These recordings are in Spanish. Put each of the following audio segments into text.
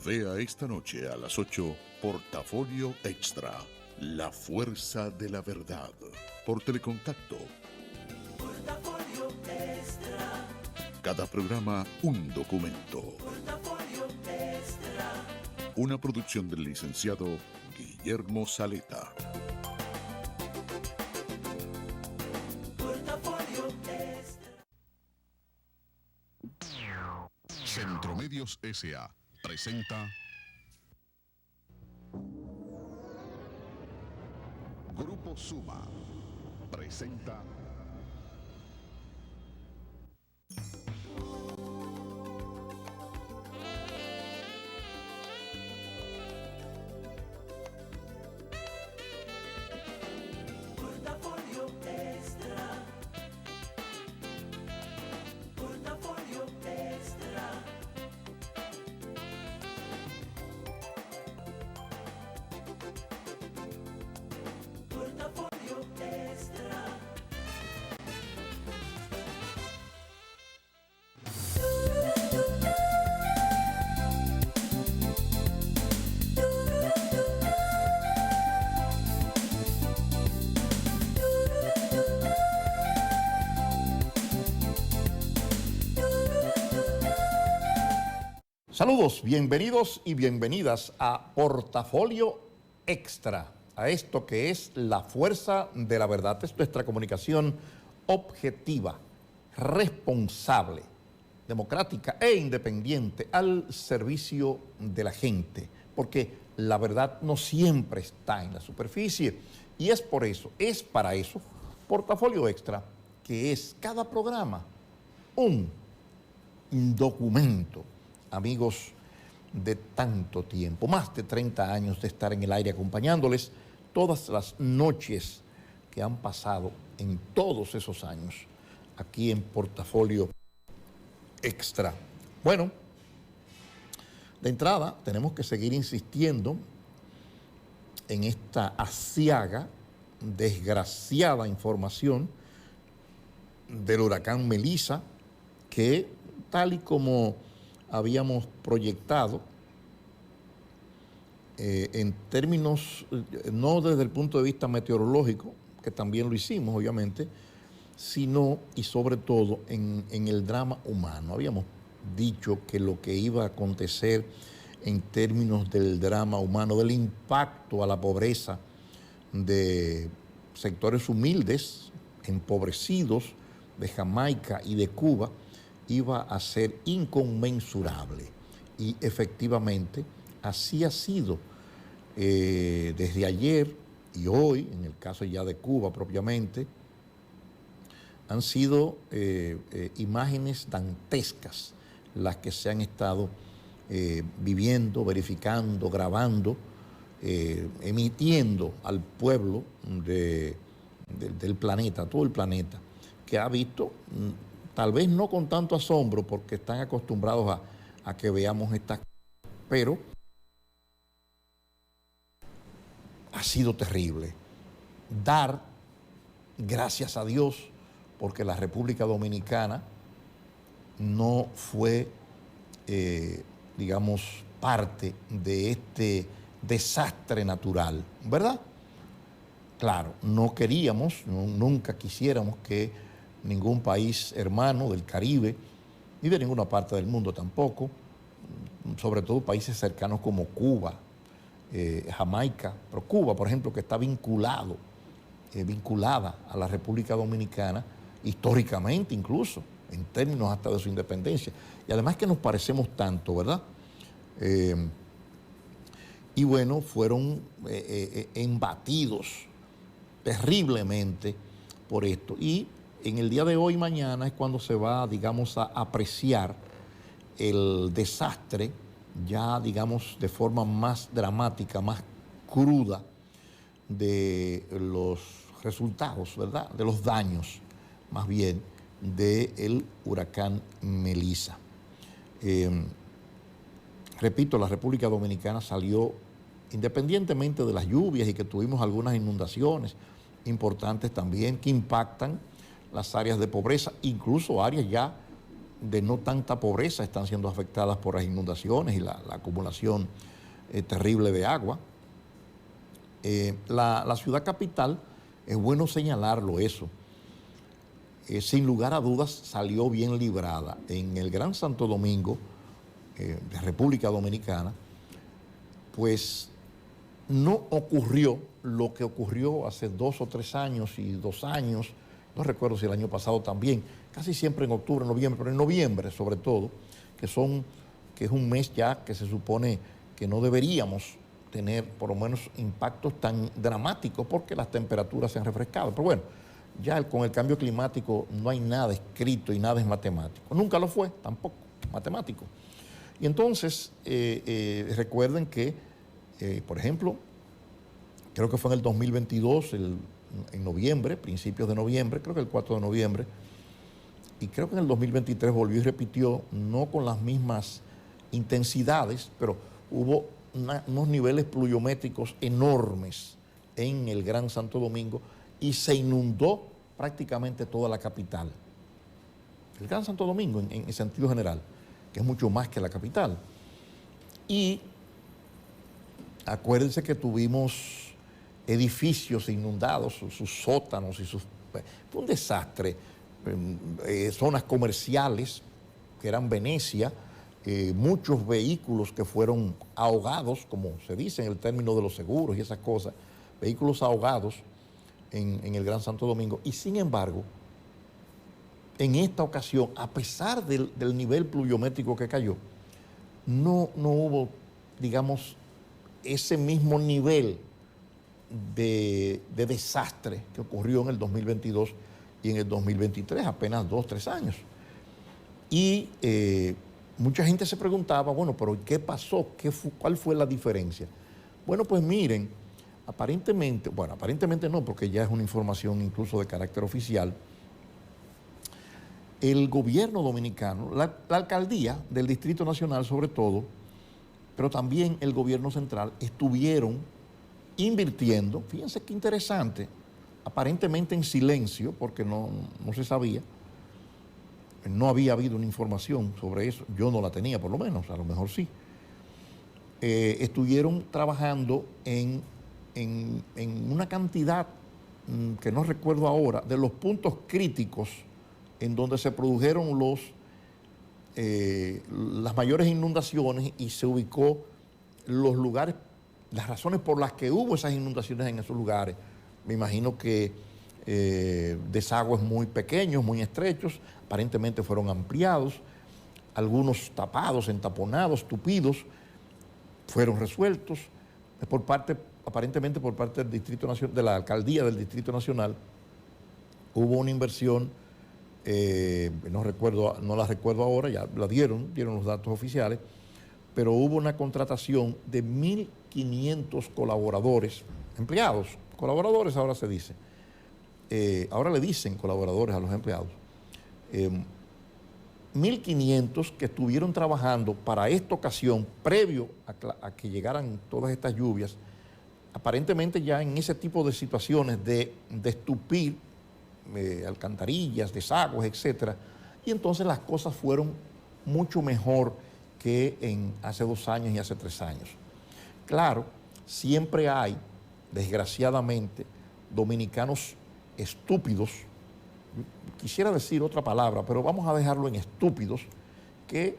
Vea esta noche a las 8 Portafolio Extra, la fuerza de la verdad, por Telecontacto. Portafolio Extra. Cada programa un documento. Portafolio Extra. Una producción del licenciado Guillermo Saleta. Portafolio Extra. Centromedios S.A. presenta Grupo Suma presenta Portafolio Extra. Portafolio Extra. Portafolio Extra. Saludos, bienvenidos y bienvenidas a Portafolio Extra, a esto que es la fuerza de la verdad. Es nuestra comunicación objetiva, responsable, democrática e independiente al servicio de la gente, porque la verdad no siempre está en la superficie y es por eso, es para eso, Portafolio Extra, que es cada programa un documento. Amigos de tanto tiempo, más de 30 años de estar en el aire acompañándoles todas las noches que han pasado en todos esos años aquí en Portafolio Extra. Bueno, de entrada tenemos que seguir insistiendo en esta aciaga, desgraciada información del huracán Melissa, que tal y como habíamos proyectado en términos, no desde el punto de vista meteorológico, que también lo hicimos obviamente, sino y sobre todo en el drama humano. Habíamos dicho que lo que iba a acontecer en términos del drama humano, del impacto a la pobreza de sectores humildes, empobrecidos de Jamaica y de Cuba, iba a ser inconmensurable. Y efectivamente así ha sido desde ayer y hoy, en el caso ya de Cuba propiamente, han sido imágenes dantescas las que se han estado viviendo, verificando, grabando, emitiendo al pueblo del planeta, todo el planeta, que ha visto, tal vez no con tanto asombro, porque están acostumbrados a que veamos estas cosas, pero ha sido terrible. Dar gracias a Dios porque la República Dominicana no fue, digamos, parte de este desastre natural, ¿verdad? Claro, no queríamos, nunca quisiéramos que ningún país hermano del Caribe, ni de ninguna parte del mundo tampoco, sobre todo países cercanos como Cuba, Jamaica, pero Cuba, por ejemplo, que está vinculada a la República Dominicana, históricamente incluso, en términos hasta de su independencia, y además que nos parecemos tanto, ¿verdad? Y bueno, fueron embatidos terriblemente por esto, y en el día de hoy y mañana es cuando se va, digamos, a apreciar el desastre ya, digamos, de forma más dramática, más cruda, de los resultados, ¿verdad? De los daños, más bien, del huracán Melissa. Repito, la República Dominicana salió, independientemente de las lluvias y que tuvimos algunas inundaciones importantes también que impactan las áreas de pobreza, incluso áreas ya de no tanta pobreza están siendo afectadas por las inundaciones y la acumulación terrible de agua. La ciudad capital, es bueno señalarlo eso, sin lugar a dudas salió bien librada. En el Gran Santo Domingo, de República Dominicana, pues no ocurrió lo que ocurrió hace 2 o 3 años y 2 años, no recuerdo si el año pasado también, casi siempre en octubre, noviembre, pero en noviembre sobre todo, que es un mes ya que se supone que no deberíamos tener por lo menos impactos tan dramáticos porque las temperaturas se han refrescado. Pero bueno, ya con el cambio climático no hay nada escrito y nada es matemático. Nunca lo fue tampoco, matemático. Y entonces, recuerden que, por ejemplo, creo que fue en el 2022, en noviembre, principios de noviembre, creo que el 4 de noviembre, y creo que en el 2023 volvió y repitió, no con las mismas intensidades, pero hubo unos niveles pluviométricos enormes en el Gran Santo Domingo y se inundó prácticamente toda la capital. El Gran Santo Domingo en sentido general, que es mucho más que la capital. Y acuérdense que tuvimos edificios inundados, sus sótanos y fue un desastre. Zonas comerciales, que eran Venecia, muchos vehículos que fueron ahogados, como se dice en el término de los seguros y esas cosas, vehículos ahogados en el Gran Santo Domingo. Y sin embargo, en esta ocasión, a pesar del nivel pluviométrico que cayó, no hubo, digamos, ese mismo nivel de desastre que ocurrió en el 2022 y en el 2023, apenas 2 o 3 años. Y mucha gente se preguntaba, bueno, pero ¿qué pasó? ¿Cuál fue la diferencia? Bueno, pues miren, aparentemente no, porque ya es una información incluso de carácter oficial, el gobierno dominicano, la alcaldía del Distrito Nacional sobre todo, pero también el gobierno central, estuvieron invirtiendo, fíjense qué interesante, aparentemente en silencio, porque no se sabía, no había habido una información sobre eso, yo no la tenía por lo menos, a lo mejor sí. Estuvieron trabajando en una cantidad que no recuerdo ahora, de los puntos críticos en donde se produjeron las mayores inundaciones y se ubicó los lugares, las razones por las que hubo esas inundaciones en esos lugares. Me imagino que desagües muy pequeños, muy estrechos, aparentemente fueron ampliados, algunos tapados, entaponados, tupidos, fueron resueltos aparentemente por parte del Distrito Nacional, de la alcaldía del Distrito Nacional. Hubo una inversión, no la recuerdo ahora, ya la dieron los datos oficiales, pero hubo una contratación de 1.500 colaboradores, empleados, colaboradores ahora se dice, ahora le dicen colaboradores a los empleados, 1.500 que estuvieron trabajando para esta ocasión, previo a que llegaran todas estas lluvias, aparentemente ya en ese tipo de situaciones de estupir alcantarillas, desagües, etcétera, y entonces las cosas fueron mucho mejor que hace 2 años y hace 3 años. Claro, siempre hay, desgraciadamente, dominicanos estúpidos, quisiera decir otra palabra, pero vamos a dejarlo en estúpidos, que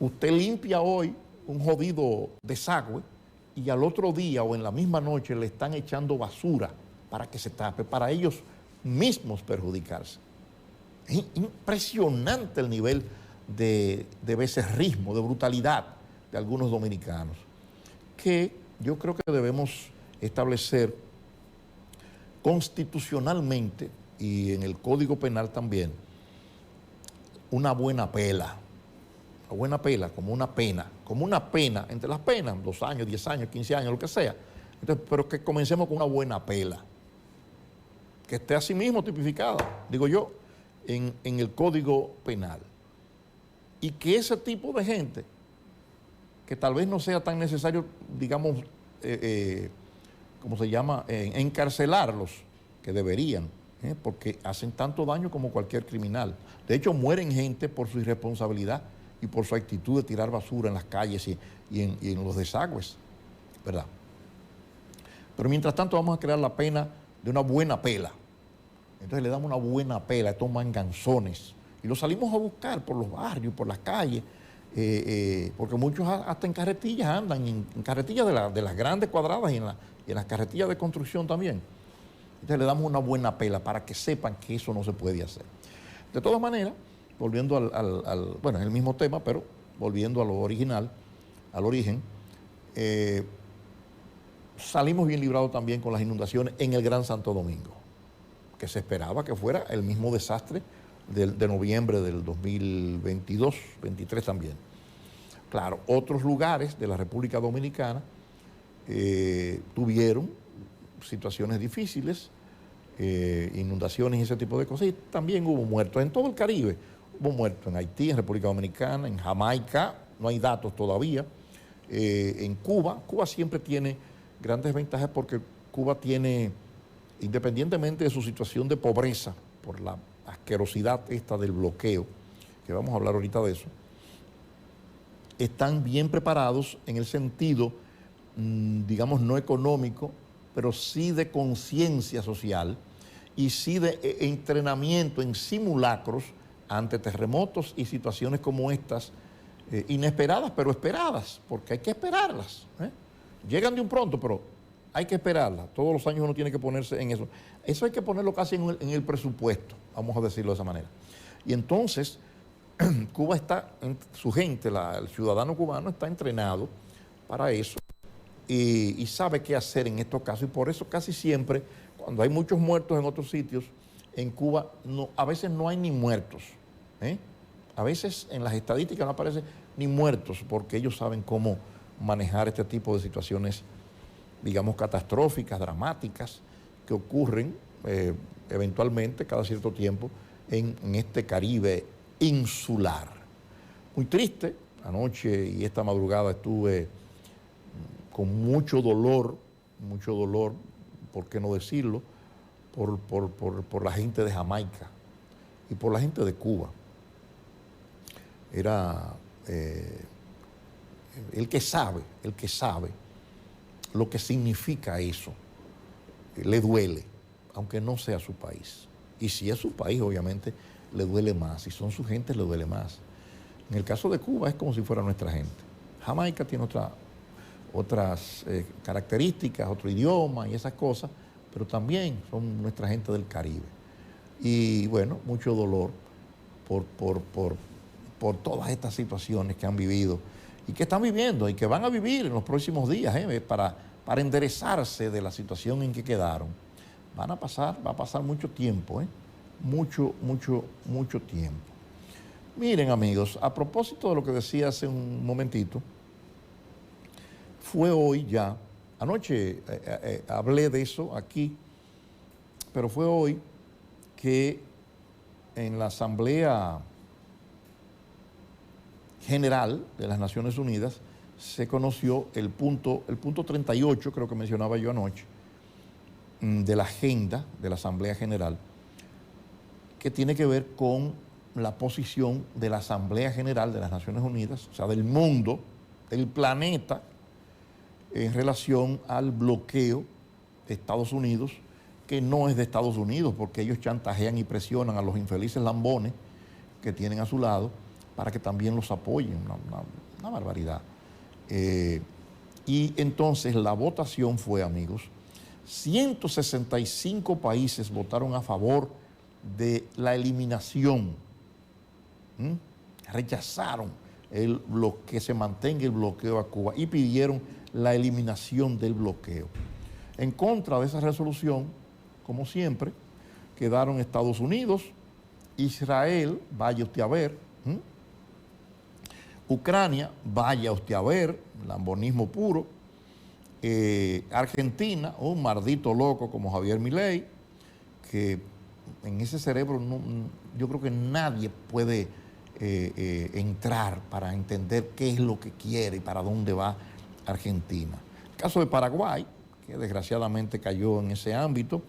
usted limpia hoy un jodido desagüe y al otro día o en la misma noche le están echando basura para que se tape, para ellos mismos perjudicarse. Es impresionante el nivel de becerrismo, de brutalidad de algunos dominicanos, que yo creo que debemos establecer constitucionalmente y en el Código Penal también una buena pela, como una pena, entre las penas, 2 años, 10 años, 15 años, lo que sea. Entonces, pero que comencemos con una buena pela, que esté así mismo tipificada, digo yo, en el Código Penal. Y que ese tipo de gente, que tal vez no sea tan necesario, digamos, ¿cómo se llama?, encarcelarlos, que deberían porque hacen tanto daño como cualquier criminal. De hecho, mueren gente por su irresponsabilidad y por su actitud de tirar basura en las calles y en los desagües, ¿verdad? Pero mientras tanto vamos a crear la pena de una buena pela. Entonces le damos una buena pela a estos manganzones y los salimos a buscar por los barrios, por las calles, porque muchos hasta en carretillas andan, en carretillas de las grandes cuadradas y en las carretillas de construcción también. Entonces le damos una buena pela para que sepan que eso no se puede hacer. De todas maneras, volviendo bueno, es el mismo tema, pero volviendo a lo original, al origen, salimos bien librados también con las inundaciones en el Gran Santo Domingo, que se esperaba que fuera el mismo desastre de noviembre del 2022, 23 también. Claro, otros lugares de la República Dominicana tuvieron situaciones difíciles, inundaciones y ese tipo de cosas, y también hubo muertos en todo el Caribe. Hubo muertos en Haití, en República Dominicana, en Jamaica, no hay datos todavía, en Cuba. Cuba siempre tiene grandes ventajas porque Cuba tiene, independientemente de su situación de pobreza, por la asquerosidad esta del bloqueo, que vamos a hablar ahorita de eso, están bien preparados en el sentido, digamos, no económico, pero sí de conciencia social y sí de entrenamiento en simulacros ante terremotos y situaciones como estas, inesperadas, pero esperadas, porque hay que esperarlas. Llegan de un pronto, pero hay que esperarlas. Todos los años uno tiene que ponerse en eso. Eso hay que ponerlo casi en el presupuesto, vamos a decirlo de esa manera. Y entonces, Cuba está, su gente, el ciudadano cubano está entrenado para eso y sabe qué hacer en estos casos. Y por eso casi siempre, cuando hay muchos muertos en otros sitios, en Cuba a veces no hay ni muertos. A veces en las estadísticas no aparecen ni muertos porque ellos saben cómo manejar este tipo de situaciones, digamos, catastróficas, dramáticas, que ocurren eventualmente cada cierto tiempo en este Caribe insular. Muy triste, anoche y esta madrugada estuve con mucho dolor, ¿por qué no decirlo?, por la gente de Jamaica y por la gente de Cuba. Era el que sabe lo que significa eso, le duele, aunque no sea su país. Y si es su país, obviamente, le duele más. Si son su gente, le duele más. En el caso de Cuba es como si fuera nuestra gente. Jamaica tiene otras características, otro idioma y esas cosas, pero también son nuestra gente del Caribe. Y bueno, mucho dolor por todas estas situaciones que han vivido y que están viviendo y que van a vivir en los próximos días, para enderezarse de la situación en que quedaron. Va a pasar mucho tiempo, mucho tiempo. Miren, amigos, a propósito de lo que decía hace un momentito, fue hoy ya, anoche hablé de eso aquí, pero fue hoy que en la Asamblea General de las Naciones Unidas se conoció el punto 38, creo que mencionaba yo anoche, de la agenda de la Asamblea General, que tiene que ver con la posición de la Asamblea General de las Naciones Unidas, o sea, del mundo, del planeta, en relación al bloqueo de Estados Unidos, que no es de Estados Unidos, porque ellos chantajean y presionan a los infelices lambones que tienen a su lado para que también los apoyen, una barbaridad. Y entonces la votación fue, amigos, 165 países votaron a favor de la eliminación, rechazaron que se mantenga el bloqueo a Cuba y pidieron la eliminación del bloqueo. En contra de esa resolución, como siempre, quedaron Estados Unidos, Israel, vaya usted a ver, Ucrania, vaya usted a ver, lambonismo puro, Argentina, un maldito loco como Javier Milei, que en ese cerebro yo creo que nadie puede entrar para entender qué es lo que quiere y para dónde va Argentina. El caso de Paraguay, que desgraciadamente cayó en ese ámbito,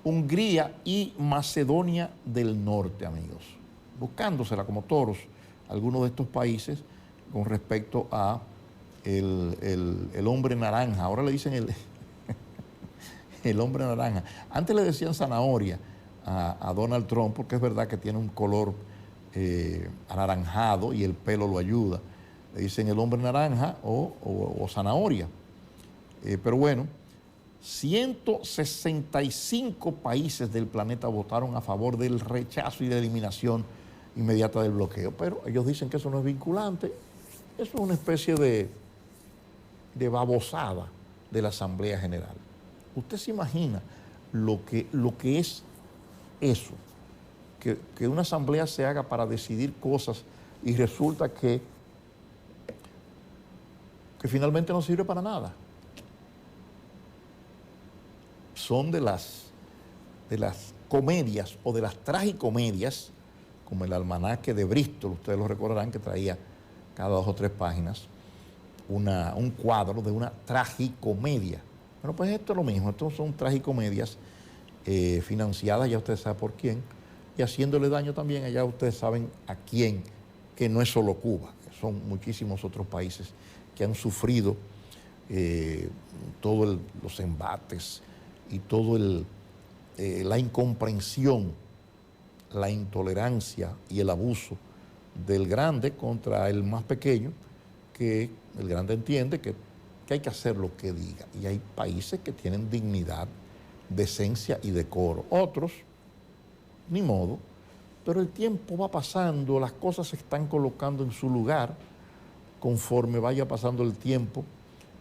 Hungría y Macedonia del Norte, amigos, buscándosela como toros algunos de estos países con respecto a el hombre naranja. Ahora le dicen el hombre naranja. Antes le decían zanahoria a Donald Trump, porque es verdad que tiene un color anaranjado y el pelo lo ayuda. Le dicen el hombre naranja o zanahoria. Pero bueno, 165 países del planeta votaron a favor del rechazo y de eliminación inmediata del bloqueo, pero ellos dicen que eso no es vinculante. Eso es una especie de babosada de la Asamblea General. ¿Usted se imagina lo que es eso? Que una asamblea se haga para decidir cosas y resulta que finalmente no sirve para nada. Son de las comedias o de las tragicomedias, como el almanaque de Bristol, ustedes lo recordarán, que traía cada 2 o 3 páginas un cuadro de una tragicomedia. Bueno, pues esto es lo mismo, estos son tragicomedias financiadas, ya ustedes saben por quién, y haciéndole daño también, allá ustedes saben a quién, que no es solo Cuba, son muchísimos otros países que han sufrido todos los embates y todo la incomprensión, la intolerancia y el abuso del grande contra el más pequeño, que el grande entiende que hay que hacer lo que diga. Y hay países que tienen dignidad, decencia y decoro. Otros, ni modo, pero el tiempo va pasando, las cosas se están colocando en su lugar. Conforme vaya pasando el tiempo,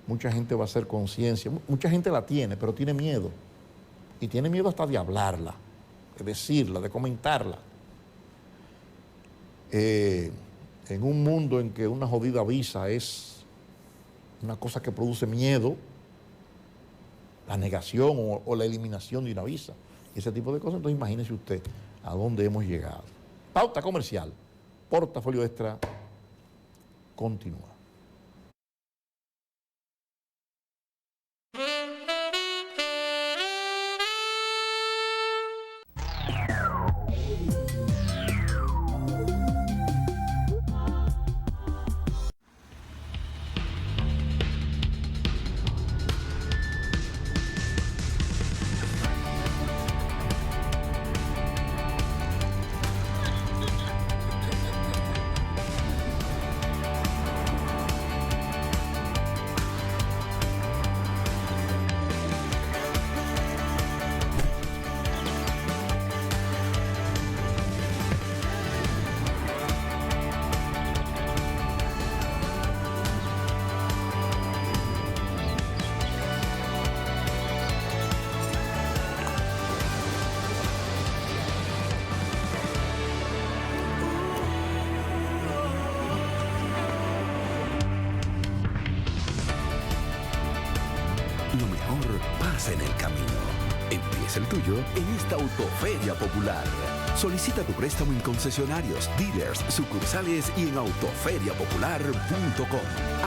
mucha gente va a hacer conciencia, mucha gente la tiene, pero tiene miedo. Y tiene miedo hasta de hablarla, de decirla, de comentarla. En un mundo en que una jodida visa es una cosa que produce miedo, la negación o la eliminación de una visa, ese tipo de cosas, entonces imagínese usted a dónde hemos llegado. Pauta comercial, Portafolio Extra, continúa. Lo mejor pasa en el camino. Empieza el tuyo en esta Autoferia Popular. Solicita tu préstamo en concesionarios, dealers, sucursales y en autoferiapopular.com.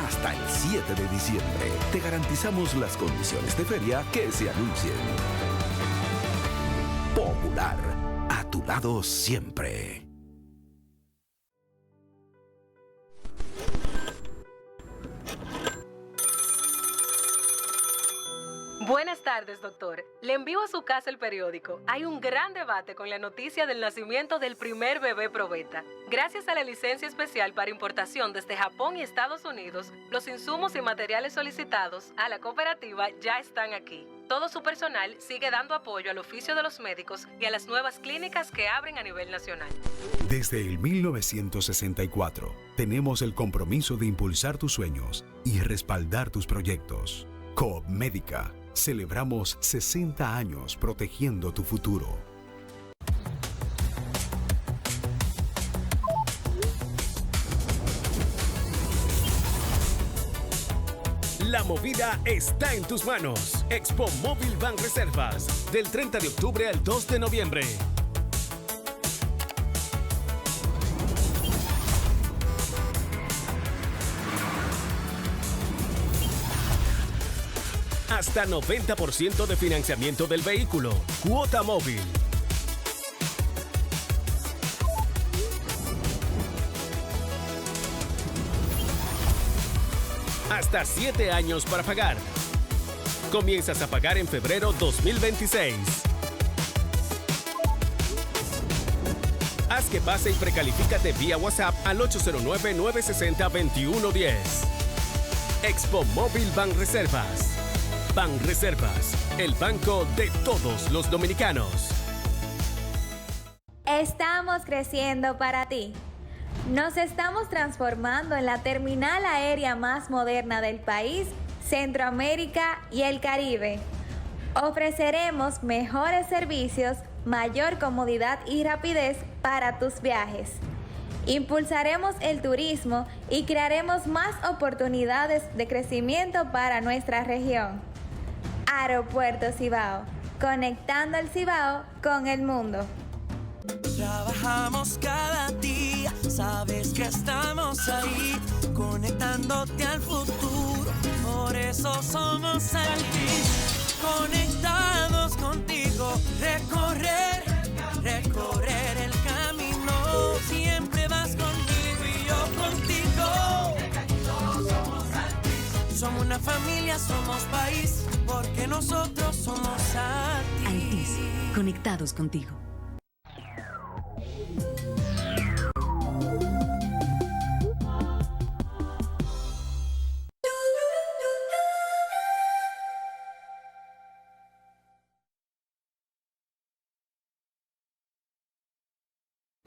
Hasta el 7 de diciembre. Te garantizamos las condiciones de feria que se anuncien. Popular. A tu lado siempre. Buenas tardes, doctor. Le envío a su casa el periódico. Hay un gran debate con la noticia del nacimiento del primer bebé probeta. Gracias a la licencia especial para importación desde Japón y Estados Unidos, los insumos y materiales solicitados a la cooperativa ya están aquí. Todo su personal sigue dando apoyo al oficio de los médicos y a las nuevas clínicas que abren a nivel nacional. Desde el 1964, tenemos el compromiso de impulsar tus sueños y respaldar tus proyectos. Coop Médica. Celebramos 60 años protegiendo tu futuro. La movida está en tus manos. Expo Móvil Banreservas, del 30 de octubre al 2 de noviembre. Hasta 90% de financiamiento del vehículo. Cuota móvil. Hasta 7 años para pagar. Comienzas a pagar en febrero 2026. Haz que pase y precalifícate vía WhatsApp al 809-960-2110. Expo Móvil Banreservas. Banreservas, el banco de todos los dominicanos. Estamos creciendo para ti. Nos estamos transformando en la terminal aérea más moderna del país, Centroamérica y el Caribe. Ofreceremos mejores servicios, mayor comodidad y rapidez para tus viajes. Impulsaremos el turismo y crearemos más oportunidades de crecimiento para nuestra región. Aeropuerto Cibao, conectando el Cibao con el mundo. Trabajamos cada día, sabes que estamos ahí, conectándote al futuro. Por eso somos Altis, conectados contigo. Recorrer el camino. Siempre vas conmigo y yo contigo. Somos Altis. Somos una familia, somos país, porque nosotros somos Altis. Altis, conectados contigo.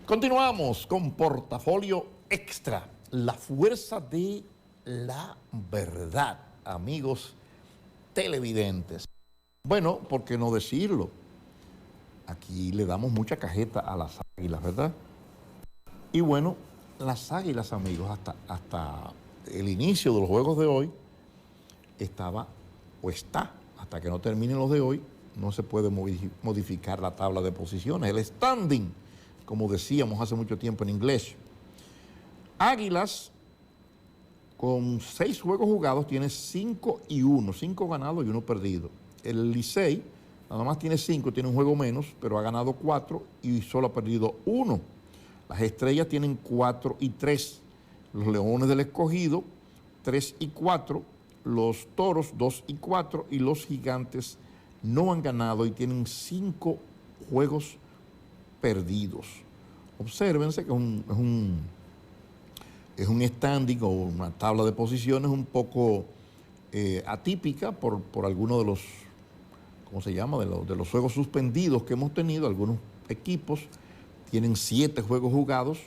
Continuamos con Portafolio Extra, la fuerza de la verdad, amigos televidentes. Bueno, ¿por qué no decirlo? Aquí le damos mucha cajeta a las águilas, ¿verdad? Y bueno, las águilas, amigos, hasta el inicio de los juegos de hoy, estaba o está, hasta que no terminen los de hoy, no se puede modificar la tabla de posiciones, el standing, como decíamos hace mucho tiempo en inglés. Águilas, con 6 juegos jugados, tiene 5-1, 5 ganados y 1 perdido. El Licey nada más tiene 5, tiene un juego menos, pero ha ganado 4 y solo ha perdido 1. Las Estrellas tienen 4-3. Los Leones del Escogido, 3-4. Los Toros, 2-4. Y los Gigantes no han ganado y tienen 5 juegos perdidos. Obsérvense que es un standing o una tabla de posiciones un poco atípica por algunos de los, ¿cómo se llama?, de los juegos suspendidos que hemos tenido. Algunos equipos tienen 7 juegos jugados,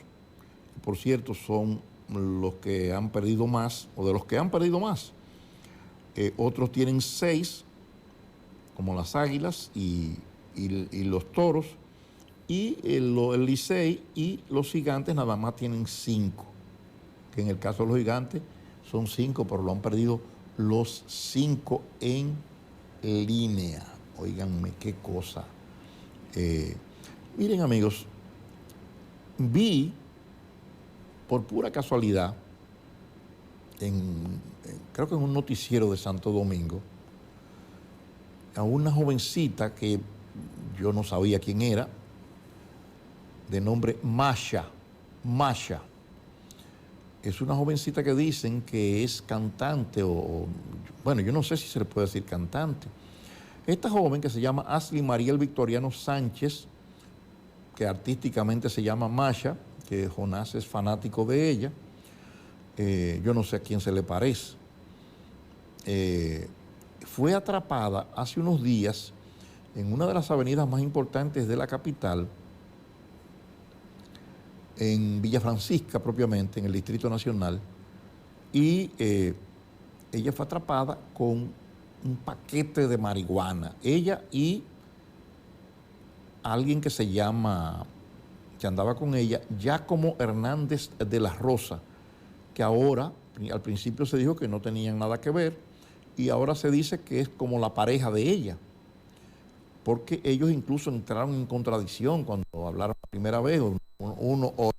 que por cierto son los que han perdido más, o de los que han perdido más. Otros tienen 6, como las Águilas y los Toros. Y el Licey y los Gigantes nada más tienen 5, que en el caso de los Gigantes son 5, pero lo han perdido los 5 en línea. Óiganme qué cosa. Miren, amigos, vi por pura casualidad, creo que en un noticiero de Santo Domingo, a una jovencita que yo no sabía quién era, de nombre Masha. Es una jovencita que dicen que es cantante bueno, yo no sé si se le puede decir cantante. Esta joven, que se llama Ashley Mariel Victoriano Sánchez, que artísticamente se llama Masha, que Jonás es fanático de ella, yo no sé a quién se le parece, fue atrapada hace unos días en una de las avenidas más importantes de la capital, en Villa Francisca propiamente, en el Distrito Nacional, y ella fue atrapada con un paquete de marihuana. Ella y alguien que se llama, que andaba con ella, Giacomo Hernández de la Rosa, que ahora, al principio se dijo que no tenían nada que ver, y ahora se dice que es como la pareja de ella, porque ellos incluso entraron en contradicción cuando hablaron la primera vez, uno o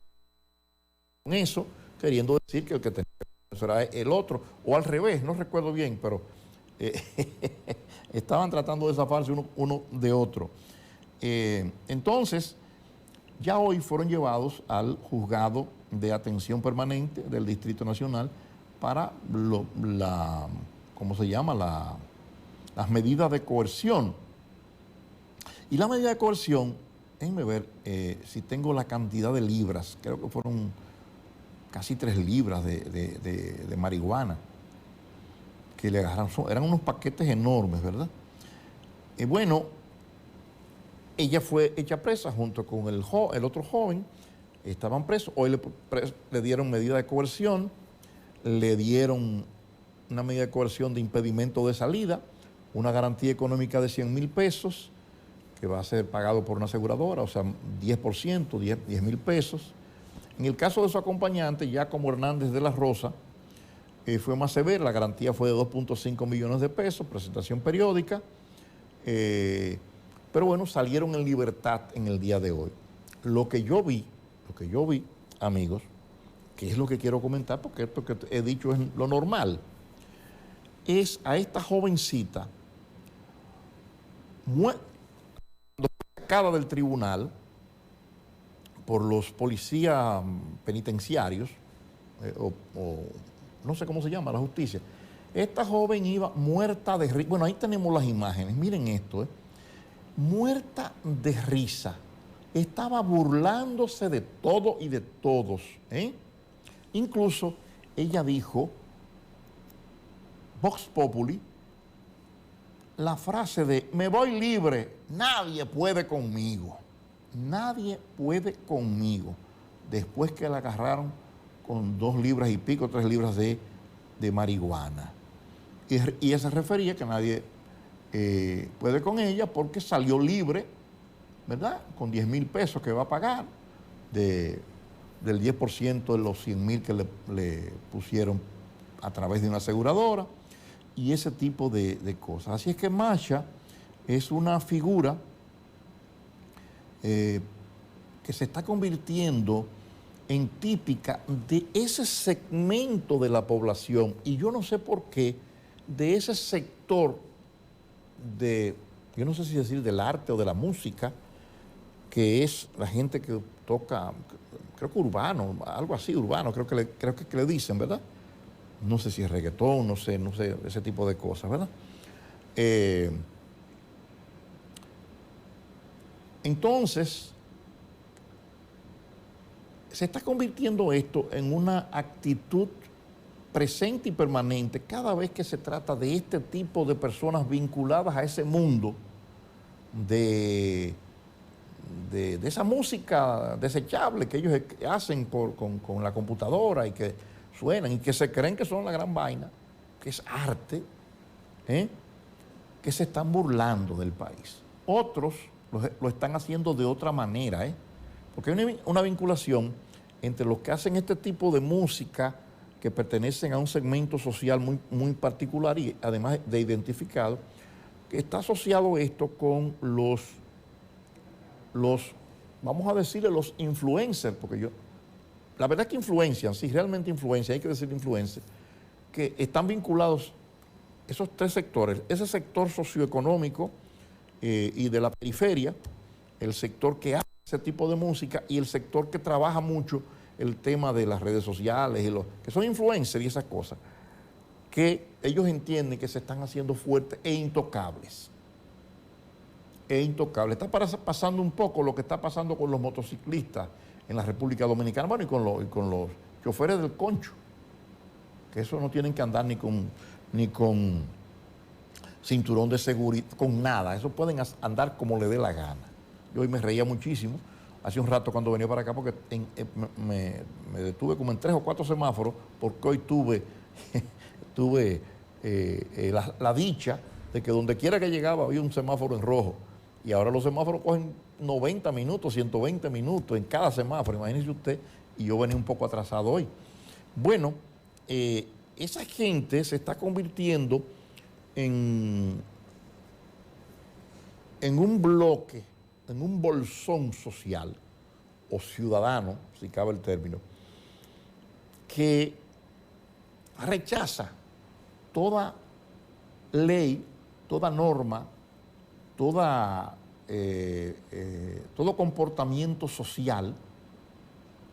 con eso, queriendo decir que el que tenía eso era el otro, o al revés, no recuerdo bien, pero estaban tratando de zafarse uno de otro. Entonces, ya hoy fueron llevados al juzgado de atención permanente del Distrito Nacional para ¿cómo se llama? Las medidas de coerción. Y la medida de coerción, déjenme ver si tengo la cantidad de libras, creo que fueron casi 3 libras de marihuana que le agarraron. Eran unos paquetes enormes, ¿verdad? Bueno, ella fue hecha presa junto con el otro joven, estaban presos. Hoy le dieron medida de coerción, le dieron una medida de coerción de impedimento de salida, una garantía económica de 100,000 pesos, que va a ser pagado por una aseguradora, o sea, 10%, 10,000 pesos. En el caso de su acompañante, Giacomo Hernández de la Rosa, fue más severa, la garantía fue de 2.5 millones de pesos, presentación periódica, pero bueno, salieron en libertad en el día de hoy. Lo que yo vi, amigos, que es lo que quiero comentar, porque esto que he dicho es lo normal, es a esta jovencita sacada del tribunal por los policías penitenciarios, o no sé cómo se llama, la justicia. Esta joven iba muerta de risa. Bueno, ahí tenemos las imágenes, miren esto, muerta de risa. Estaba burlándose de todo y de todos. Incluso ella dijo, Vox Populi, la frase de me voy libre, nadie puede conmigo. Nadie puede conmigo. Después que la agarraron con 2 libras y pico, 3 libras de marihuana. Y ella se refería que nadie puede con ella porque salió libre, ¿verdad? Con 10,000 pesos que va a pagar del 10% de los 100,000 que le pusieron a través de una aseguradora y ese tipo de cosas. Así es que Masha es una figura que se está convirtiendo en típica de ese segmento de la población, y yo no sé por qué, de ese sector yo no sé si decir del arte o de la música, que es la gente que toca, creo que urbano, algo así, urbano, creo que le dicen, ¿verdad? No sé si es reggaetón, no sé, ese tipo de cosas, ¿verdad? Entonces, se está convirtiendo esto en una actitud presente y permanente cada vez que se trata de este tipo de personas vinculadas a ese mundo de esa música desechable que ellos hacen con la computadora y que suenan y que se creen que son la gran vaina, que es arte, que se están burlando del país. Otros lo están haciendo de otra manera, porque hay una vinculación entre los que hacen este tipo de música que pertenecen a un segmento social muy, muy particular y además de identificado, que está asociado esto con los vamos a decirle los influencers, porque la verdad es que influencian, sí, realmente influencian, hay que decir influencers, que están vinculados esos 3 sectores, ese sector socioeconómico y de la periferia, el sector que hace ese tipo de música y el sector que trabaja mucho el tema de las redes sociales, que son influencers y esas cosas, que ellos entienden que se están haciendo fuertes e intocables. Está pasando un poco lo que está pasando con los motociclistas en la República Dominicana, bueno, y con los choferes del concho, que eso no tienen que andar ni con cinturón de seguridad, con nada, eso pueden andar como le dé la gana. Yo hoy me reía muchísimo, hace un rato cuando venía para acá, porque me detuve como en 3 o 4 semáforos, porque hoy tuve la dicha de que donde quiera que llegaba había un semáforo en rojo. Y ahora los semáforos cogen 90 minutos, 120 minutos en cada semáforo, imagínese usted, y yo venía un poco atrasado hoy. Bueno, esa gente se está convirtiendo en un bloque, en un bolsón social o ciudadano, si cabe el término, que rechaza toda ley, toda norma, todo comportamiento social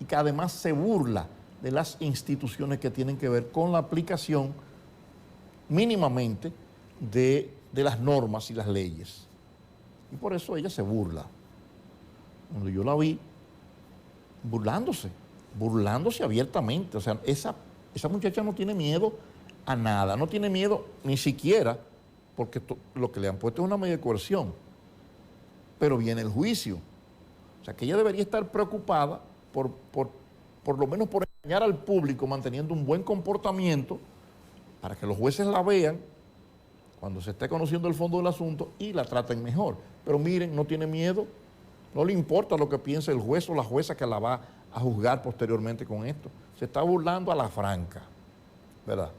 y que además se burla de las instituciones que tienen que ver con la aplicación mínimamente de las normas y las leyes. Y por eso ella se burla. Cuando yo la vi burlándose abiertamente. O sea, esa muchacha no tiene miedo a nada, no tiene miedo ni siquiera, porque lo que le han puesto es una medida de coerción. Pero viene el juicio. O sea, que ella debería estar preocupada por lo menos por engañar al público, manteniendo un buen comportamiento para que los jueces la vean cuando se esté conociendo el fondo del asunto y la traten mejor. Pero miren, no tiene miedo, no le importa lo que piense el juez o la jueza que la va a juzgar posteriormente con esto. Se está burlando a la franca, ¿verdad?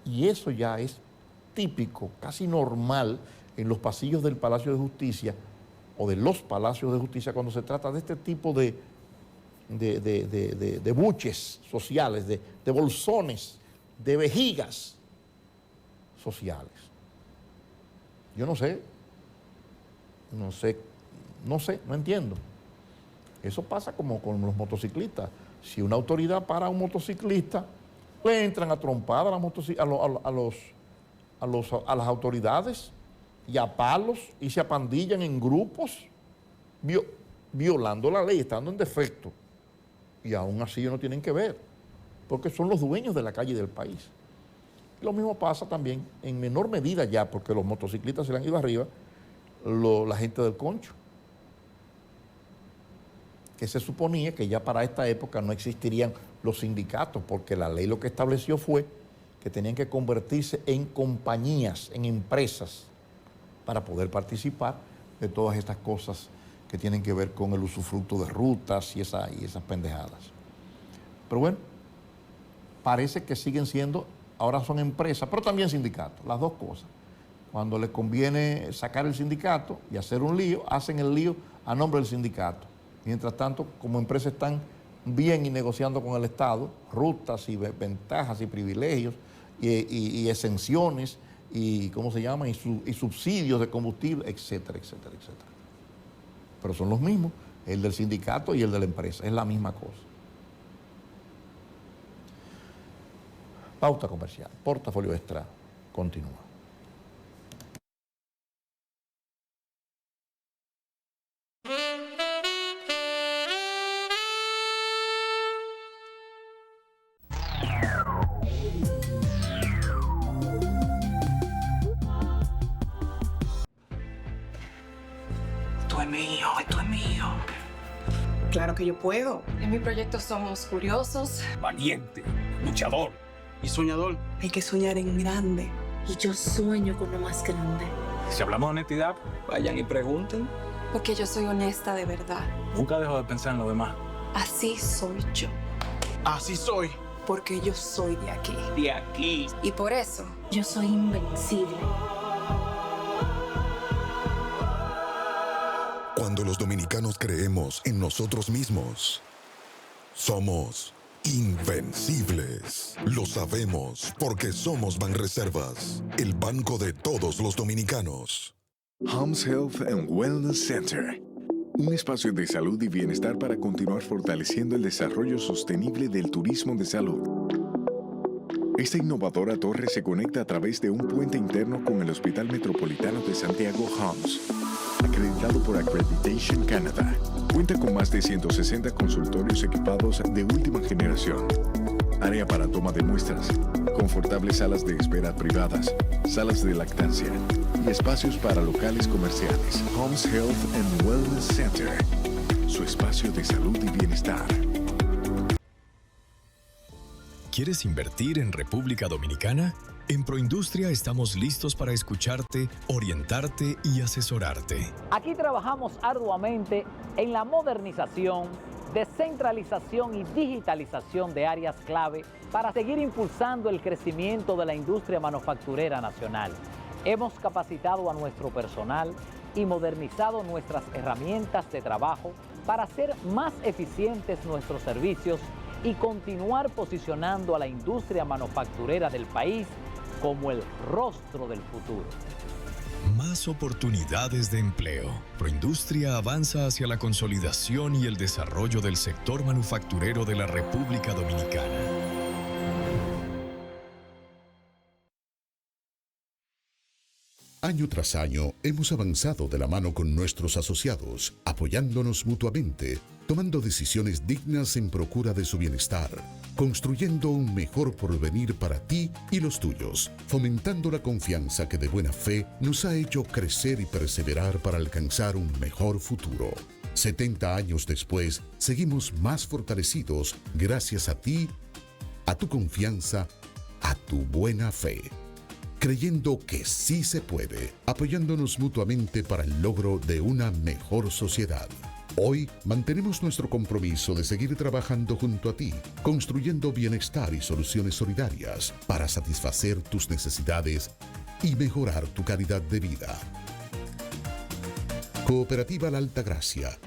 Y eso ya es típico, casi normal en los pasillos del Palacio de Justicia o de los Palacios de Justicia cuando se trata de este tipo de buches sociales, de bolsones, de vejigas sociales. Yo no entiendo. Eso pasa como con los motociclistas. Si una autoridad para a un motociclista, le entran a trompada a las autoridades y a palos y se apandillan en grupos, violando la ley, estando en defecto. Y aún así ellos no tienen que ver, porque son los dueños de la calle y del país. Lo mismo pasa también, en menor medida ya, porque los motociclistas se le han ido arriba, la gente del concho, que se suponía que ya para esta época no existirían los sindicatos, porque la ley lo que estableció fue que tenían que convertirse en compañías, en empresas, para poder participar de todas estas cosas que tienen que ver con el usufructo de rutas y esas pendejadas. Pero bueno, parece que siguen siendo, ahora son empresas, pero también sindicatos, las dos cosas. Cuando les conviene sacar el sindicato y hacer un lío, hacen el lío a nombre del sindicato. Mientras tanto, como empresas están bien y negociando con el Estado, rutas y ventajas y privilegios y exenciones y, ¿cómo se llama? Y subsidios de combustible, etcétera, etcétera, etcétera. Pero son los mismos, el del sindicato y el de la empresa, es la misma cosa. Pauta comercial, Portafolio Extra, continúa. Esto es mío. Claro que yo puedo. En mi proyecto somos curiosos, valiente, luchador y soñador. Hay que soñar en grande. Y yo sueño con lo más grande. Si hablamos de honestidad, Vayan y pregunten. Porque yo soy honesta de verdad. nunca dejo de pensar en lo demás. Así soy yo. Así soy. Porque yo soy de aquí. De aquí. Y por eso, Yo soy invencible. Cuando los dominicanos creemos en nosotros mismos, somos invencibles. Lo sabemos porque somos Banreservas, el banco de todos los dominicanos. Homs Health and Wellness Center. Un espacio de salud y bienestar para continuar fortaleciendo el desarrollo sostenible del turismo de salud. Esta innovadora torre se conecta a través de un puente interno con el Hospital Metropolitano de Santiago Homs, acreditado por Accreditation Canada. Cuenta con más de 160 consultorios equipados de última generación, área para toma de muestras, confortables salas de espera privadas, salas de lactancia y espacios para locales comerciales. Homs Health and Wellness Center, su espacio de salud y bienestar. ¿Quieres invertir en República Dominicana? En Proindustria estamos listos para escucharte, orientarte y asesorarte. Aquí trabajamos arduamente en la modernización, descentralización y digitalización de áreas clave para seguir impulsando el crecimiento de la industria manufacturera nacional. Hemos capacitado a nuestro personal y modernizado nuestras herramientas de trabajo para hacer más eficientes nuestros servicios y continuar posicionando a la industria manufacturera del país como el rostro del futuro. Más oportunidades de empleo. Proindustria avanza hacia la consolidación y el desarrollo del sector manufacturero de la República Dominicana. Año tras año hemos avanzado de la mano con nuestros asociados, apoyándonos mutuamente, tomando decisiones dignas en procura de su bienestar, construyendo un mejor porvenir para ti y los tuyos, fomentando la confianza que de buena fe nos ha hecho crecer y perseverar para alcanzar un mejor futuro. 70 años después, seguimos más fortalecidos gracias a ti, a tu confianza, a tu buena fe. Creyendo que sí se puede, apoyándonos mutuamente para el logro de una mejor sociedad. Hoy mantenemos nuestro compromiso de seguir trabajando junto a ti, construyendo bienestar y soluciones solidarias para satisfacer tus necesidades y mejorar tu calidad de vida. Cooperativa La Altagracia.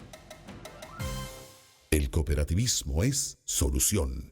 El cooperativismo es solución.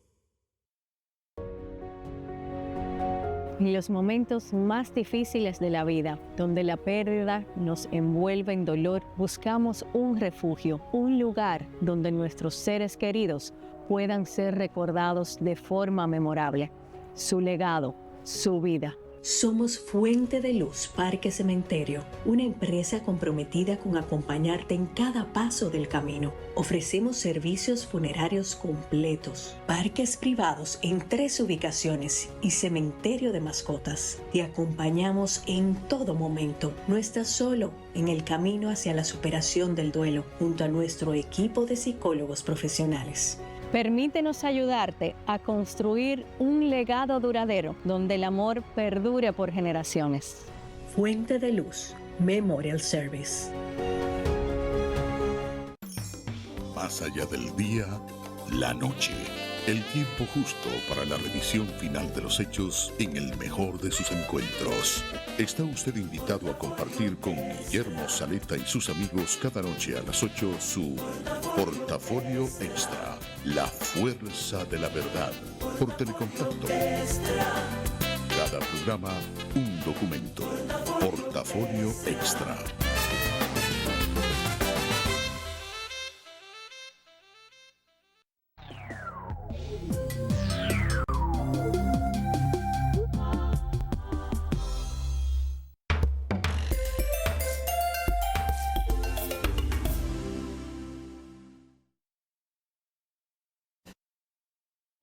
En los momentos más difíciles de la vida, donde la pérdida nos envuelve en dolor, buscamos un refugio, un lugar donde nuestros seres queridos puedan ser recordados de forma memorable. Su legado, su vida. Somos Fuente de Luz Parque Cementerio, una empresa comprometida con acompañarte en cada paso del camino. Ofrecemos servicios funerarios completos, parques privados en 3 ubicaciones y cementerio de mascotas. Te acompañamos en todo momento. No estás solo en el camino hacia la superación del duelo, junto a nuestro equipo de psicólogos profesionales. Permítenos ayudarte a construir un legado duradero donde el amor perdure por generaciones. Fuente de Luz Memorial Service. Más allá del día, la noche. El tiempo justo para la revisión final de los hechos en el mejor de sus encuentros. Está usted invitado a compartir con Guillermo Saleta y sus amigos cada noche a las 8 su Portafolio Extra, la fuerza de la verdad, por Telecontacto. Cada programa, un documento. Portafolio Extra.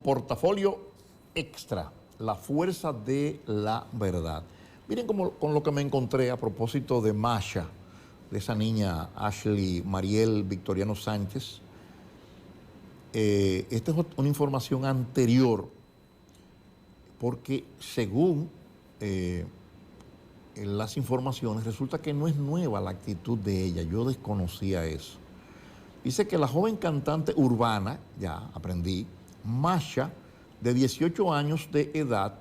Portafolio Extra, la fuerza de la verdad. Miren con lo que me encontré a propósito de Masha, de esa niña Ashley Mariel Victoriano Sánchez. Esta es una información anterior, porque según las informaciones, resulta que no es nueva la actitud de ella. Yo desconocía eso. Dice que la joven cantante urbana, ya aprendí, Masha, de 18 años de edad,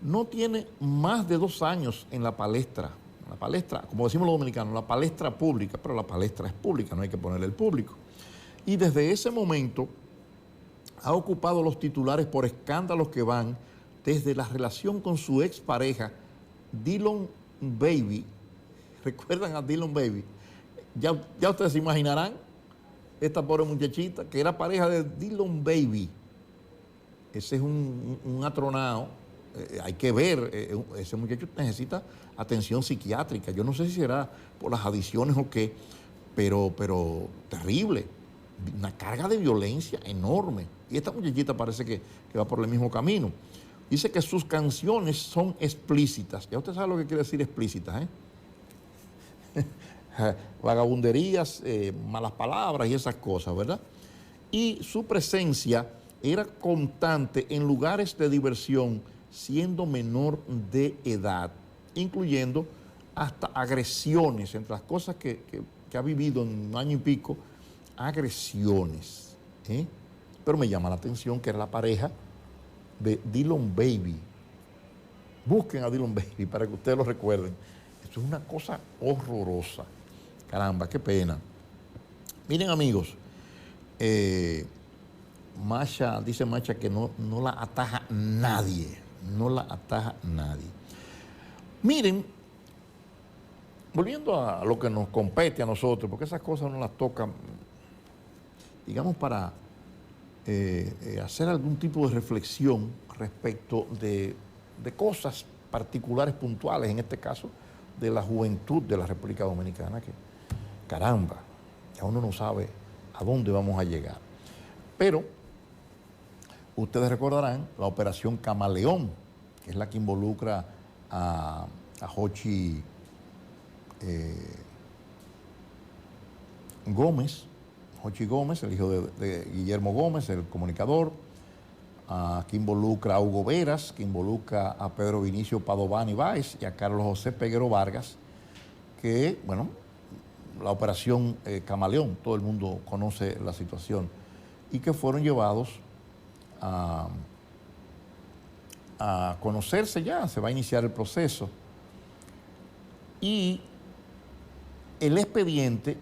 no tiene más de 2 años en la palestra. La palestra, como decimos los dominicanos, la palestra pública, pero la palestra es pública, no hay que ponerle el público. Y desde ese momento ha ocupado los titulares por escándalos que van desde la relación con su expareja, Dylan Baby. ¿Recuerdan a Dylan Baby? Ya ustedes se imaginarán, esta pobre muchachita, que era pareja de Dylan Baby. Ese es un atronado, hay que ver, ese muchacho necesita atención psiquiátrica. Yo no sé si será por las adicciones o qué, pero terrible, una carga de violencia enorme. Y esta muchachita parece que va por el mismo camino. Dice que sus canciones son explícitas. Ya usted sabe lo que quiere decir explícitas, vagabunderías, malas palabras y esas cosas, ¿verdad? Y su presencia era constante en lugares de diversión siendo menor de edad, incluyendo hasta agresiones, entre las cosas que ha vivido en un año y pico, agresiones. Pero me llama la atención que era la pareja de Dylan Baby. Busquen a Dylan Baby para que ustedes lo recuerden. Esto es una cosa horrorosa. Caramba, qué pena. Miren, amigos, Masha, dice Masha que no la ataja nadie, no la ataja nadie. Miren, volviendo a lo que nos compete a nosotros, porque esas cosas no las tocan, digamos, para hacer algún tipo de reflexión respecto de cosas particulares, puntuales, en este caso, de la juventud de la República Dominicana, que, caramba, ya uno no sabe a dónde vamos a llegar. Pero ustedes recordarán la operación Camaleón, que es la que involucra a Jochi Gómez, el hijo de Guillermo Gómez, el comunicador, que involucra a Hugo Veras, que involucra a Pedro Vinicio Padovani Báez y a Carlos José Peguero Vargas, que, bueno, la operación Camaleón, todo el mundo conoce la situación, y que fueron llevados a conocerse ya, se va a iniciar el proceso. Y el expediente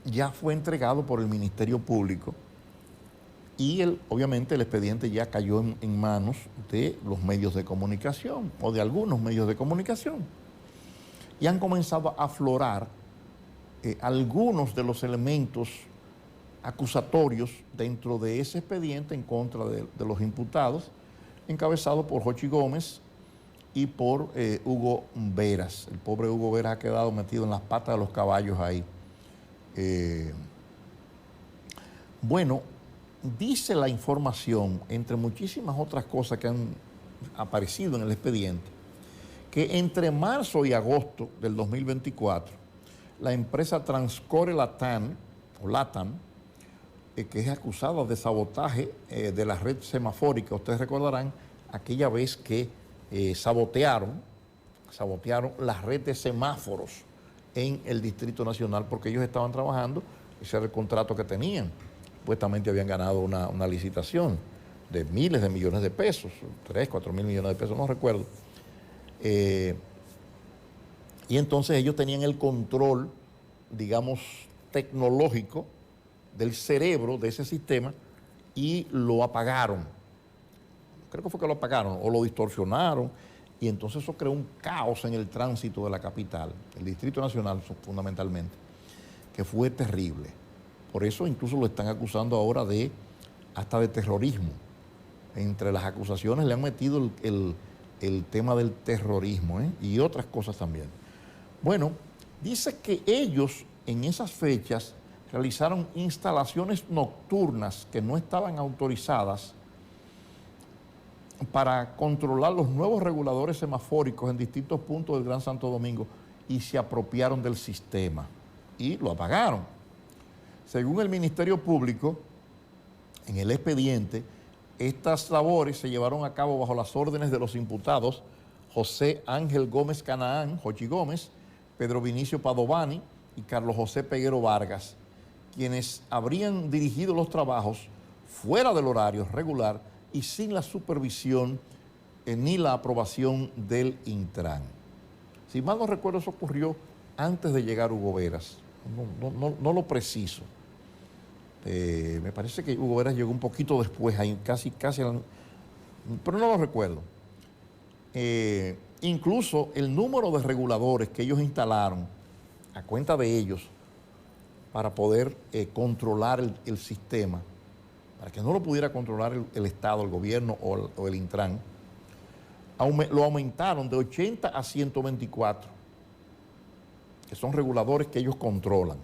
ya fue entregado por el Ministerio Público y obviamente el expediente ya cayó en manos de los medios de comunicación o de algunos medios de comunicación. Y han comenzado a aflorar algunos de los elementos acusatorios dentro de ese expediente en contra de los imputados, encabezado por Jochi Gómez y por Hugo Veras. El pobre Hugo Veras ha quedado metido en las patas de los caballos ahí. Bueno, dice la información, entre muchísimas otras cosas que han aparecido en el expediente, que entre marzo y agosto del 2024, la empresa Transcore Latam, que es acusada de sabotaje de la red semafórica, ustedes recordarán aquella vez que sabotearon la red de semáforos en el Distrito Nacional, porque ellos estaban trabajando, ese era el contrato que tenían. Supuestamente habían ganado una licitación de miles de millones de pesos, 3, 4 mil millones de pesos, no recuerdo. Y entonces ellos tenían el control, digamos, tecnológico del cerebro de ese sistema y lo apagaron. Creo que fue que lo apagaron o lo distorsionaron, y entonces eso creó un caos en el tránsito de la capital, el Distrito Nacional fundamentalmente, que fue terrible. Por eso incluso lo están acusando ahora hasta de terrorismo. Entre las acusaciones le han metido el tema del terrorismo, y otras cosas también. Bueno, dice que ellos en esas fechas realizaron instalaciones nocturnas que no estaban autorizadas para controlar los nuevos reguladores semafóricos en distintos puntos del Gran Santo Domingo, y se apropiaron del sistema y lo apagaron. Según el Ministerio Público, en el expediente, estas labores se llevaron a cabo bajo las órdenes de los imputados José Ángel Gómez Canaán, Jochi Gómez, Pedro Vinicio Padovani y Carlos José Peguero Vargas, quienes habrían dirigido los trabajos fuera del horario regular y sin la supervisión ni la aprobación del Intran. Si mal no recuerdo, eso ocurrió antes de llegar Hugo Veras. No lo preciso. Me parece que Hugo Veras llegó un poquito después, ahí, casi, pero no lo recuerdo. Incluso el número de reguladores que ellos instalaron a cuenta de ellos para poder controlar el sistema, para que no lo pudiera controlar el Estado, el gobierno o el Intran, lo aumentaron de 80 a 124, que son reguladores que ellos controlan,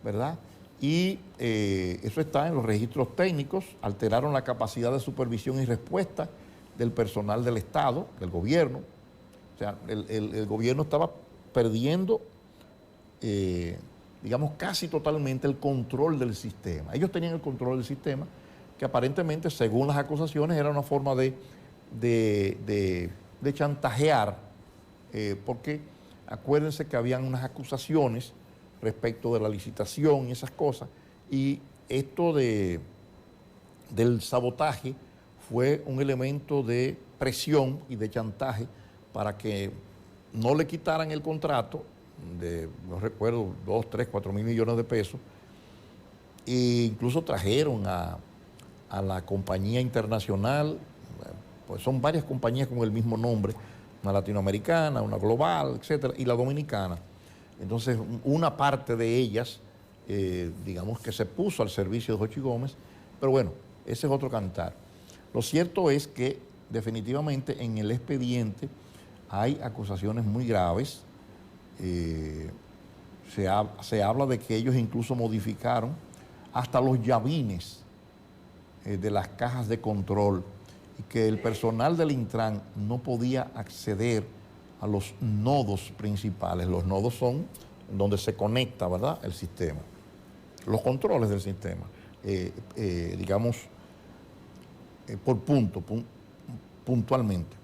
¿verdad? Y eso está en los registros técnicos. Alteraron la capacidad de supervisión y respuesta del personal del Estado, del gobierno. O sea, el gobierno estaba perdiendo, digamos, casi totalmente el control del sistema. Ellos tenían el control del sistema, que aparentemente, según las acusaciones, era una forma de chantajear, porque acuérdense que habían unas acusaciones respecto de la licitación y esas cosas, y esto del sabotaje fue un elemento de presión y de chantaje para que no le quitaran el contrato de, no recuerdo, 2, 3, 4 mil millones de pesos, e incluso trajeron a la compañía internacional, pues son varias compañías con el mismo nombre, una latinoamericana, una global, etcétera, y la dominicana. Entonces, una parte de ellas, digamos que se puso al servicio de Jochi Gómez, pero bueno, ese es otro cantar. Lo cierto es que definitivamente en el expediente hay acusaciones muy graves. Se habla de que ellos incluso modificaron hasta los llavines de las cajas de control y que el personal del Intran no podía acceder a los nodos principales. Los nodos son donde se conecta, ¿verdad?, el sistema, los controles del sistema, digamos, por puntualmente.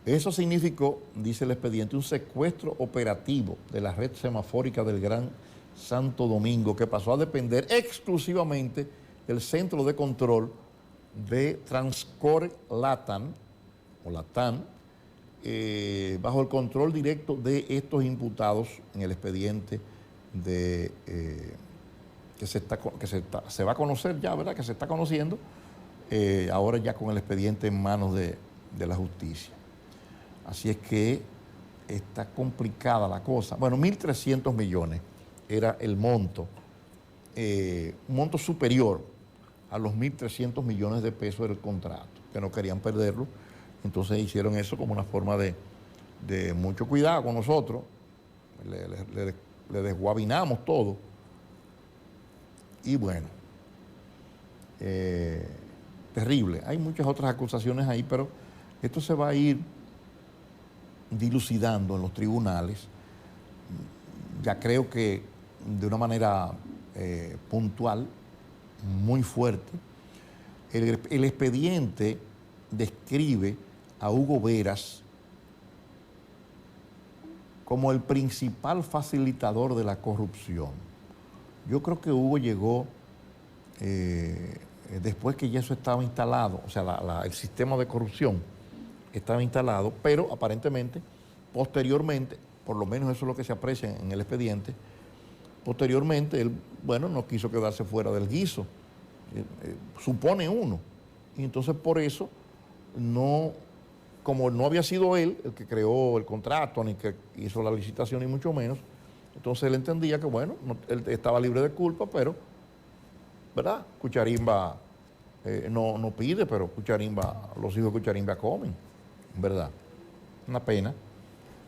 Eso significó, dice el expediente, un secuestro operativo de la red semafórica del Gran Santo Domingo, que pasó a depender exclusivamente del centro de control de Transcore Latam, o Latam, bajo el control directo de estos imputados en el expediente que se va a conocer ya, ¿verdad?, que se está conociendo, ahora ya con el expediente en manos de la justicia. Así es que está complicada la cosa. Bueno, 1.300 millones era el monto, un monto superior a los 1.300 millones de pesos del contrato, que no querían perderlo. Entonces hicieron eso como una forma de mucho cuidado con nosotros. Le desguabinamos todo. Y bueno, terrible. Hay muchas otras acusaciones ahí, pero esto se va a ir dilucidando en los tribunales. Ya creo que de una manera puntual, muy fuerte. El expediente describe a Hugo Veras como el principal facilitador de la corrupción. Yo creo que Hugo llegó después que ya eso estaba instalado, o sea, el sistema de corrupción estaba instalado, pero aparentemente, posteriormente, por lo menos eso es lo que se aprecia en el expediente, posteriormente él, bueno, no quiso quedarse fuera del guiso, supone uno, y entonces por eso no, como no había sido él el que creó el contrato, ni que hizo la licitación, ni mucho menos, entonces él entendía que, bueno, él estaba libre de culpa, pero, ¿verdad? Cucharimba no pide, pero Cucharimba, los hijos de Cucharimba comen, ¿verdad? Una pena,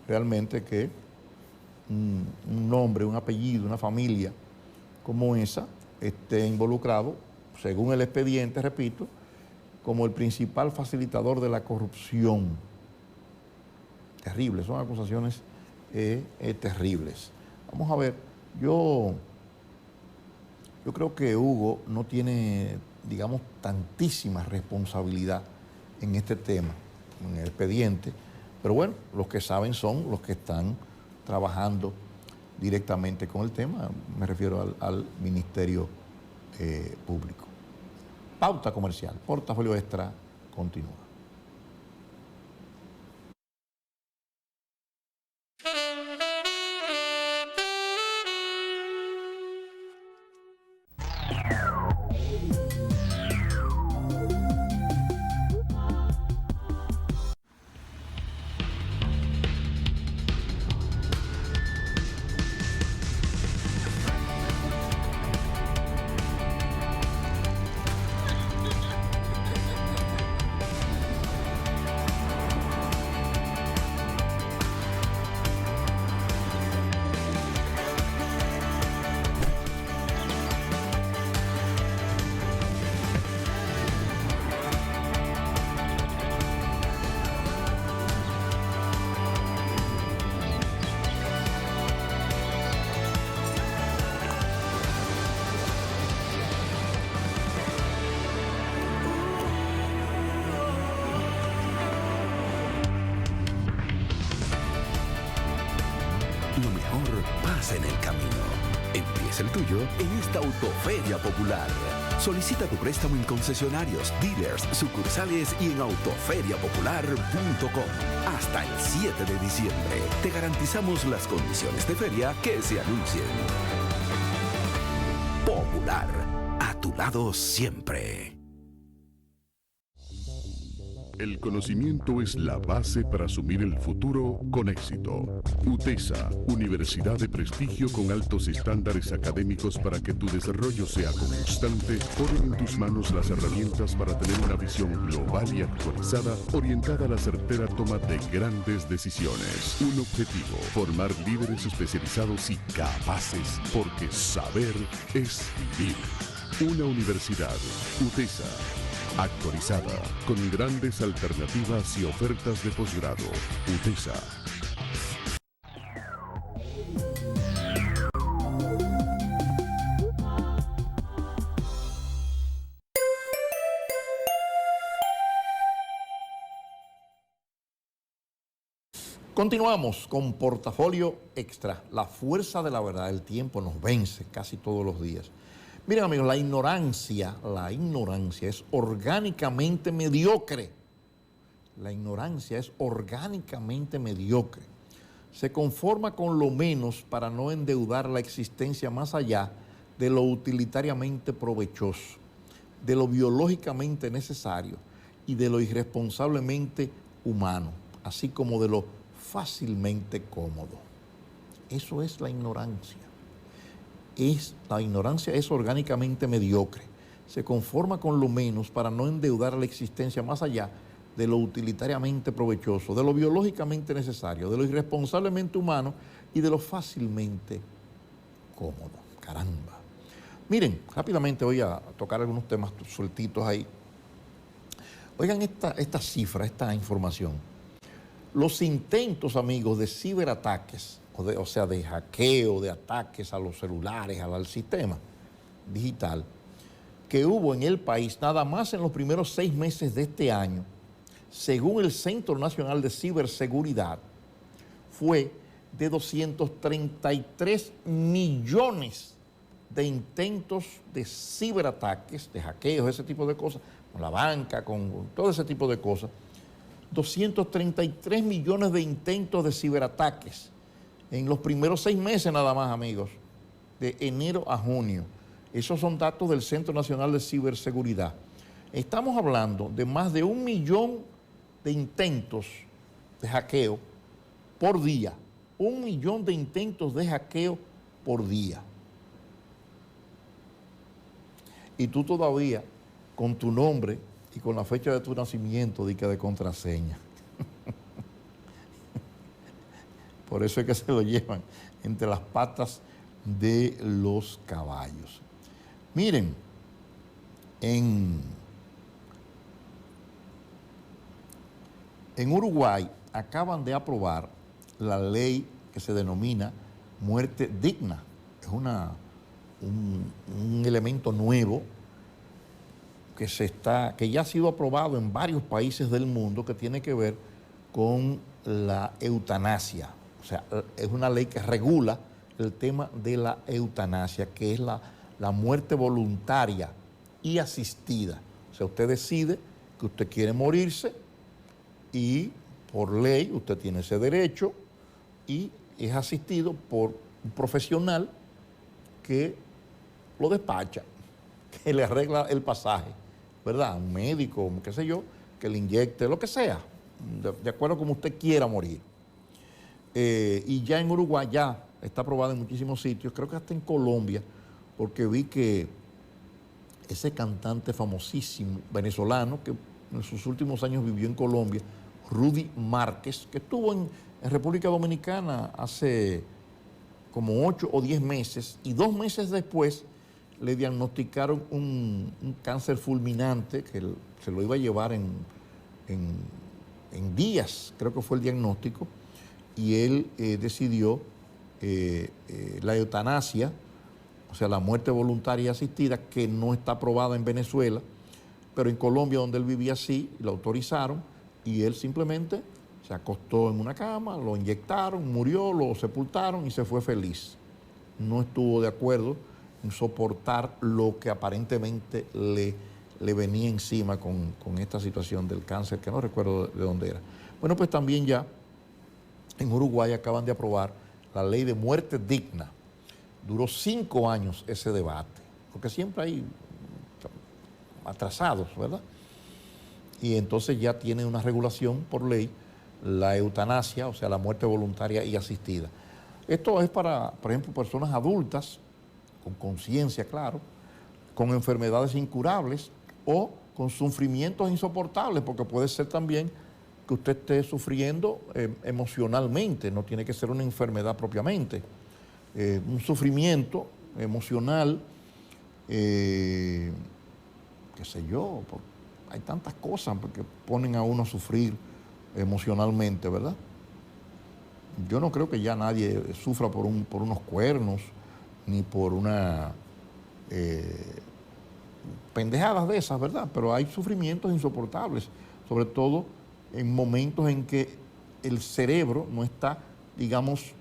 realmente, que un nombre, un apellido, una familia como esa esté involucrado, según el expediente, repito, como el principal facilitador de la corrupción. Terrible, son acusaciones terribles. Vamos a ver, yo creo que Hugo no tiene, digamos, tantísima responsabilidad en este tema, en el expediente, pero bueno, los que saben son los que están trabajando directamente con el tema, me refiero al Ministerio Público. Pauta comercial, Portafolio Extra continúa. Lo mejor pasa en el camino. Empieza el tuyo en esta Autoferia Popular. Solicita tu préstamo en concesionarios, dealers, sucursales y en autoferiapopular.com. Hasta el 7 de diciembre. Te garantizamos las condiciones de feria que se anuncien. Popular. A tu lado siempre. El conocimiento es la base para asumir el futuro con éxito. UTESA, universidad de prestigio con altos estándares académicos para que tu desarrollo sea constante, pone en tus manos las herramientas para tener una visión global y actualizada orientada a la certera toma de grandes decisiones. Un objetivo, formar líderes especializados y capaces, porque saber es vivir. Una universidad, UTESA, actualizada, con grandes alternativas y ofertas de posgrado. UTESA. Continuamos con Portafolio Extra. La fuerza de la verdad, el tiempo nos vence casi todos los días. Miren, amigos, la ignorancia es orgánicamente mediocre. La ignorancia es orgánicamente mediocre. Se conforma con lo menos para no endeudar la existencia más allá de lo utilitariamente provechoso, de lo biológicamente necesario y de lo irresponsablemente humano, así como de lo fácilmente cómodo. Eso es la ignorancia. La ignorancia es orgánicamente mediocre. Se conforma con lo menos para no endeudar la existencia más allá de lo utilitariamente provechoso, de lo biológicamente necesario, de lo irresponsablemente humano y de lo fácilmente cómodo. Caramba. Miren, rápidamente voy a tocar algunos temas sueltitos ahí. Oigan esta cifra, esta información. Los intentos, amigos, de ciberataques, o sea, de hackeo, de ataques a los celulares, al sistema digital, que hubo en el país nada más en los primeros 6 meses de este año, según el Centro Nacional de Ciberseguridad, fue de 233 millones de intentos de ciberataques, de hackeos, ese tipo de cosas, con la banca, con todo ese tipo de cosas. 233 millones de intentos de ciberataques en los primeros 6 meses nada más, amigos, de enero a junio. Esos son datos del Centro Nacional de Ciberseguridad. Estamos hablando de más de 1 millón de intentos de hackeo por día. 1 millón de intentos de hackeo por día. Y tú todavía, con tu nombre y con la fecha de tu nacimiento, de contraseña. Por eso es que se lo llevan entre las patas de los caballos. Miren, en Uruguay acaban de aprobar la ley que se denomina muerte digna. Es un elemento nuevo que ya ha sido aprobado en varios países del mundo, que tiene que ver con la eutanasia. O sea, es una ley que regula el tema de la eutanasia, que es la muerte voluntaria y asistida. O sea, usted decide que usted quiere morirse y por ley usted tiene ese derecho y es asistido por un profesional que lo despacha, que le arregla el pasaje, ¿verdad? Un médico, qué sé yo, que le inyecte, lo que sea, de acuerdo como usted quiera morir. Y ya en Uruguay ya está aprobado en muchísimos sitios, creo que hasta en Colombia, porque vi que ese cantante famosísimo venezolano que en sus últimos años vivió en Colombia, Rudy Márquez, que estuvo en República Dominicana hace como 8 o 10 meses, y 2 meses después le diagnosticaron un cáncer fulminante que se lo iba a llevar en días, creo que fue el diagnóstico, y él decidió la eutanasia, o sea, la muerte voluntaria y asistida, que no está aprobada en Venezuela, pero en Colombia, donde él vivía, sí, lo autorizaron, y él simplemente se acostó en una cama, lo inyectaron, murió, lo sepultaron y se fue feliz. No estuvo de acuerdo en soportar lo que aparentemente le venía encima con esta situación del cáncer, que no recuerdo de dónde era. Bueno, pues también ya en Uruguay acaban de aprobar la ley de muerte digna. Duró 5 años ese debate, porque siempre hay atrasados, ¿verdad? y entonces ya tiene una regulación por ley, la eutanasia, o sea, la muerte voluntaria y asistida. Esto es para, por ejemplo, personas adultas, con conciencia, claro, con enfermedades incurables o con sufrimientos insoportables, porque puede ser también que usted esté sufriendo emocionalmente, no tiene que ser una enfermedad propiamente. Un sufrimiento emocional, qué sé yo, hay tantas cosas que ponen a uno a sufrir emocionalmente, ¿verdad? Yo no creo que ya nadie sufra por unos cuernos, ni por una pendejadas de esas, ¿verdad? Pero hay sufrimientos insoportables, sobre todo en momentos en que el cerebro no está, digamos,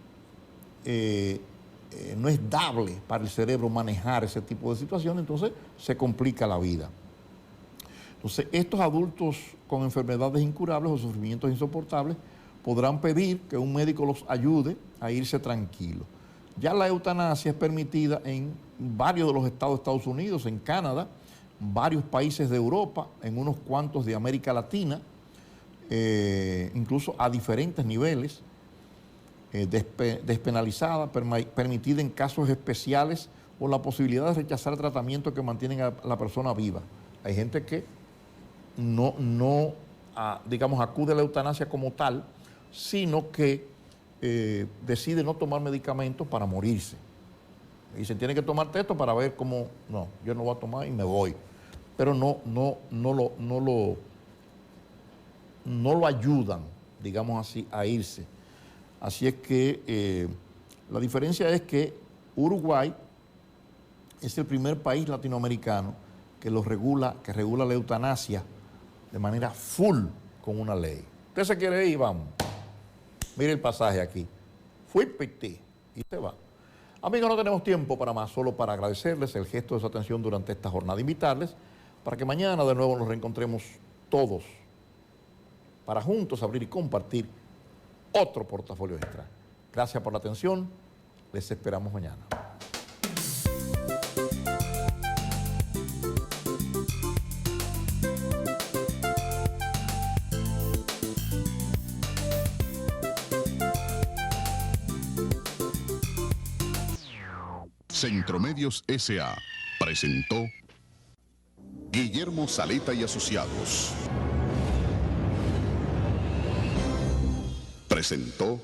no es dable para el cerebro manejar ese tipo de situaciones, entonces se complica la vida. Entonces, estos adultos con enfermedades incurables o sufrimientos insoportables podrán pedir que un médico los ayude a irse tranquilos. Ya la eutanasia es permitida en varios de los estados de Estados Unidos, en Canadá, varios países de Europa, en unos cuantos de América Latina, incluso a diferentes niveles, despenalizada, permitida en casos especiales o la posibilidad de rechazar tratamientos que mantienen a la persona viva. Hay gente que digamos, acude a la eutanasia como tal, sino que decide no tomar medicamentos para morirse. Y dicen, tiene que tomarte esto para ver cómo... No, yo no voy a tomar y me voy. Pero no lo ayudan, digamos así, a irse. Así es que la diferencia es que Uruguay es el primer país latinoamericano que regula la eutanasia de manera full con una ley. Usted se quiere ir, vamos. Mire el pasaje aquí. Fui piti y se va. Amigos, no tenemos tiempo para más, solo para agradecerles el gesto de su atención durante esta jornada, invitarles para que mañana de nuevo nos reencontremos todos para juntos abrir y compartir otro portafolio extra. Gracias por la atención, les esperamos mañana. Centromedios S.A. presentó Guillermo Saleta y Asociados. Presentó